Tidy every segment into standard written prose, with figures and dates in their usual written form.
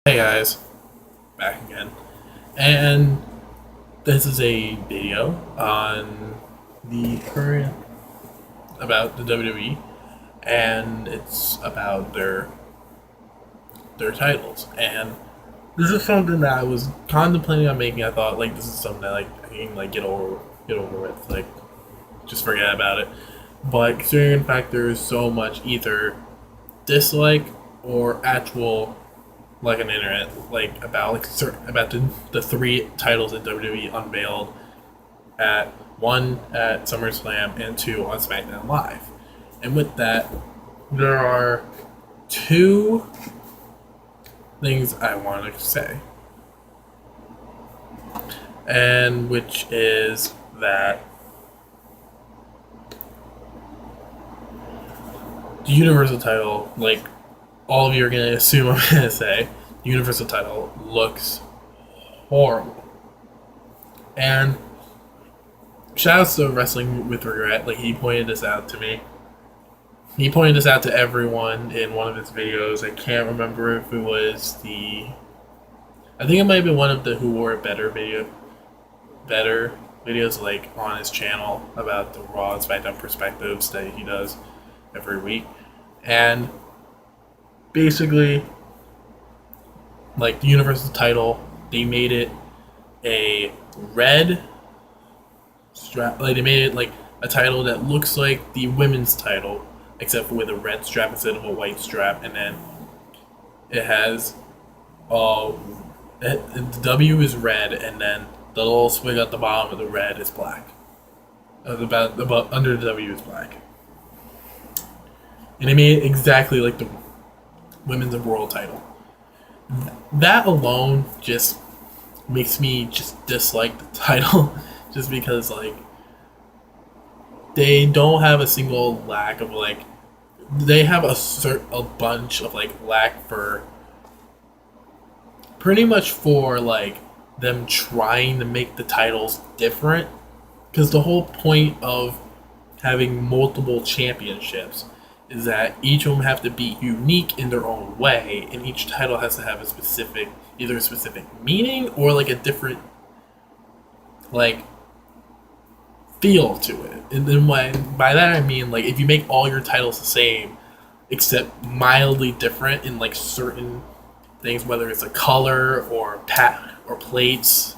Hey guys, back again. And this is a video on the current about the WWE, and it's about their titles. And this is something that I was contemplating on making. I thought like this is something that I can get over with, just forget about it. But considering in fact there is so much either dislike or actual an internet about about the three titles that WWE unveiled at one at Summerslam and two on Smackdown Live. And with that, there are two things I want to say, and which is that the Universal title, all of you are going to assume I'm going to say, the Universal title looks horrible. And shout out to Wrestling with Regret. He pointed this out to me. He pointed this out to everyone in one of his videos. I can't remember if it was I think it might have been one of the Who Wore It Better videos on his channel about the Raw and SmackDown perspectives that he does every week. And basically, the Universal title, they made it a red strap. They made it a title that looks like the women's title, except for with a red strap instead of a white strap. And then it has the W is red, and then the little swig at the bottom of the red is black. Under the W is black. And they made it exactly like the women's world title. That alone just makes me just dislike the title, just because they don't have a single lack of they have a bunch of lack for pretty much for them trying to make the titles different, because the whole point of having multiple championships is that each of them have to be unique in their own way, and each title has to have either a specific meaning or a different feel to it. And then by that I mean if you make all your titles the same except mildly different in certain things, whether it's a color or plates,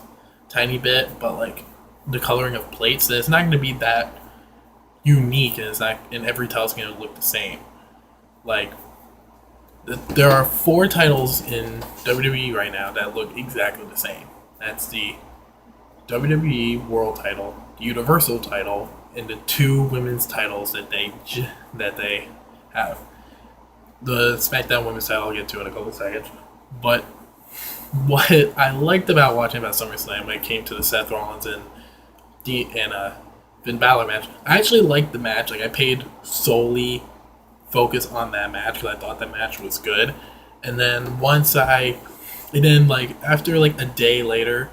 tiny bit, but the coloring of plates, then it's not going to be that unique, and it's not, and every title's going to look the same. There are 4 titles in WWE right now that look exactly the same. That's the WWE World title, the Universal title, and the 2 women's titles that they have. The SmackDown women's title I'll get to in a couple of seconds. But what I liked about watching about SummerSlam when it came to the Seth Rollins and Finn Balor match, I actually liked the match. I paid solely focus on that match because I thought that match was good. And then after a day later,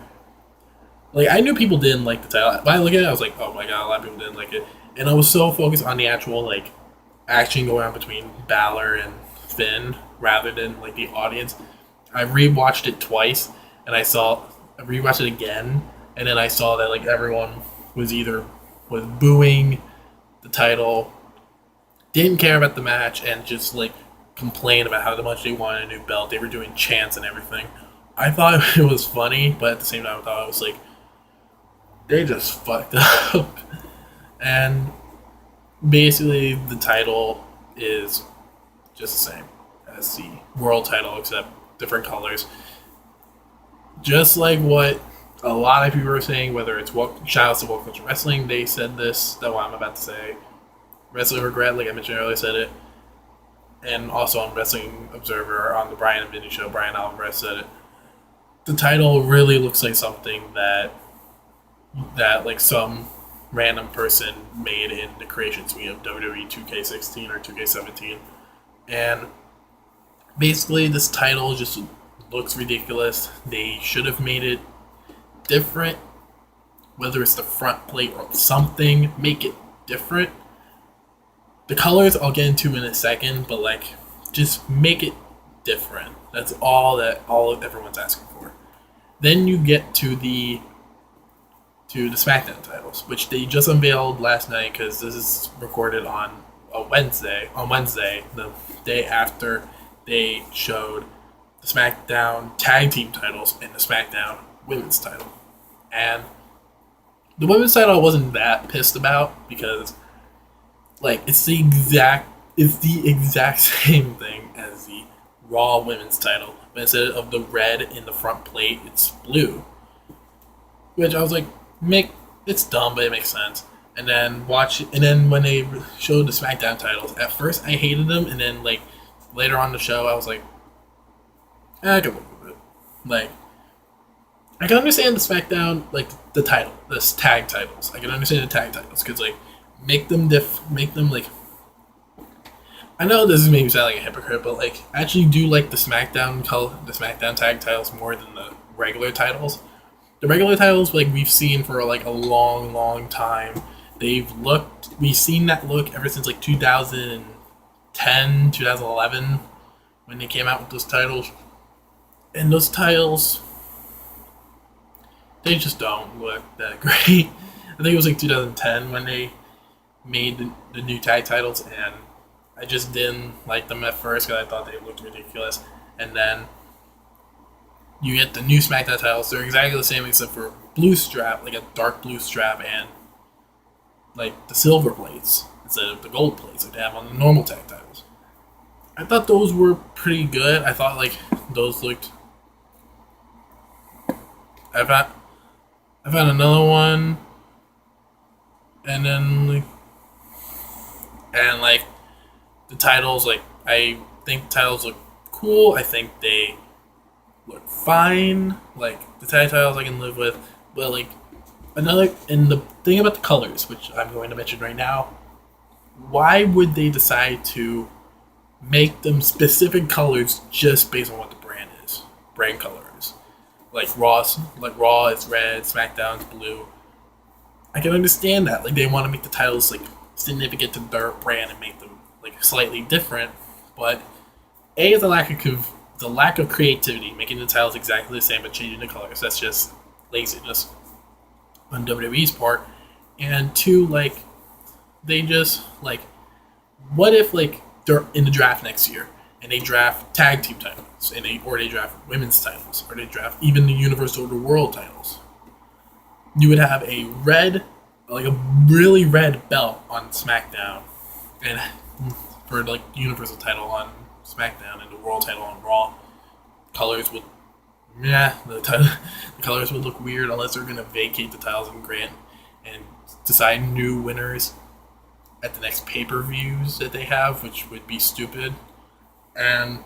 I knew people didn't like the title, but I look at it, I was like, oh my god, a lot of people didn't like it. And I was so focused on the actual action going on between Balor and Finn rather than the audience. I rewatched it twice, and I rewatched it again, and then I saw that everyone was booing the title, didn't care about the match, and just complained about how much they wanted a new belt. They were doing chants and everything. I thought it was funny, but at the same time I thought it was they just fucked up. And basically the title is just the same as the world title, except different colors. Just like what a lot of people are saying, whether it's shout-outs to Woke Culture Wrestling, they said this, that what I'm about to say. Wrestling Regret, like I mentioned earlier, said it. And also on Wrestling Observer, on the Brian and Vinny show, Brian Alvarez said it. The title really looks like something that some random person made in the creation suite of WWE 2K16 or 2K17. And basically this title just looks ridiculous. They should have made it different, whether it's the front plate or something, make it different. The colors I'll get into in a second, but just make it different. That's all everyone's asking for. Then you get to the SmackDown titles, which they just unveiled last night because this is recorded on a Wednesday. On Wednesday, the day after they showed the SmackDown Tag Team titles and the SmackDown Women's title, and the Women's title I wasn't that pissed about because like it's the exact same thing as the Raw Women's title, but instead of the red in the front plate, it's blue. Which I was like, it's dumb, but it makes sense. And then when they showed the SmackDown titles, at first I hated them, and then like later on the show, I was like, I can live with it. Like, I can understand the SmackDown, like the tag titles. I can understand the tag titles because like make them like. I know this is maybe sound like a hypocrite, but like I actually do like the SmackDown tag titles more than the regular titles. The regular titles, like we've seen for like a long, long time. We've seen that look ever since like 2010, 2011, when they came out with those titles. And those titles, they just don't look that great. I think it was like 2010 when they made the new tag titles, and I just didn't like them at first because I thought they looked ridiculous. And then you get the new SmackDown titles. They're exactly the same except for blue strap, like a dark blue strap, and like the silver plates instead of the gold plates like they have on the normal tag titles. I thought those were pretty good. I thought like those looked. I found another one, and then like the titles, like I think the titles look cool. I think they look fine. Like the tag titles I can live with, but like and the thing about the colors, which I'm going to mention right now, why would they decide to make them specific colors just based on what the brand color is? Like Raw is red, SmackDown's blue. I can understand that. Like they want to make the titles like significant to their brand and make them like slightly different, but is the lack of creativity, making the titles exactly the same but changing the colors. That's just laziness on WWE's part. And two, like they just like, what if like they're in the draft next year and they draft tag team titles and they draft women's titles or they draft even the Universal or the World titles? You would have a really red belt on SmackDown, and for like the Universal title on SmackDown and the World title on Raw. Colors would, the colors would look weird unless they're gonna vacate the titles and decide new winners at the next pay-per-views that they have, which would be stupid. And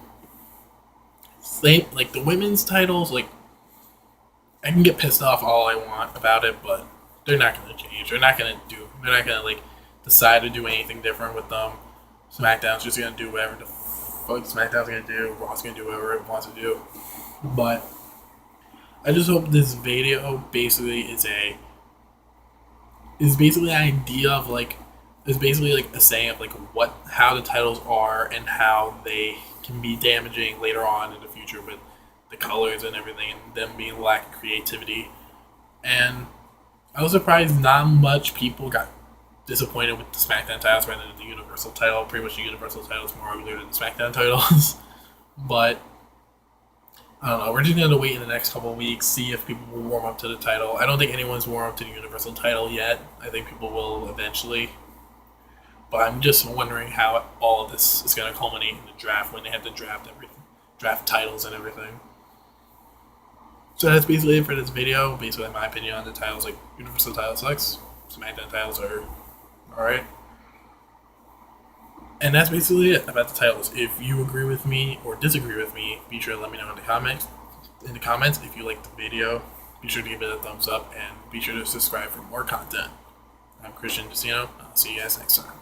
like the women's titles, like I can get pissed off all I want about it, but they're not gonna change. They're not gonna like decide to do anything different with them. SmackDown's just gonna do whatever the fuck SmackDown's gonna do. Raw's gonna do whatever it wants to do. But I just hope this video basically is basically an idea of like is basically like a saying of like how the titles are and how they can be damaging later on in the future with the colors and everything and them being lack of creativity. And I was surprised not much people got disappointed with the SmackDown titles rather than the Universal title. Pretty much the Universal title is more ugly than the SmackDown titles. But I don't know. We're just going to wait in the next couple of weeks, see if people will warm up to the title. I don't think anyone's warmed up to the Universal title yet. I think people will eventually. But I'm just wondering how all of this is going to culminate in the draft when they have to draft titles and everything. So that's basically it for this video. Basically, my opinion on the titles. Like Universal title sucks. SmackDown titles are alright. And that's basically it about the titles. If you agree with me or disagree with me, be sure to let me know in the comments. If you liked the video, be sure to give it a thumbs up and be sure to subscribe for more content. I'm Christian Decino. I'll see you guys next time.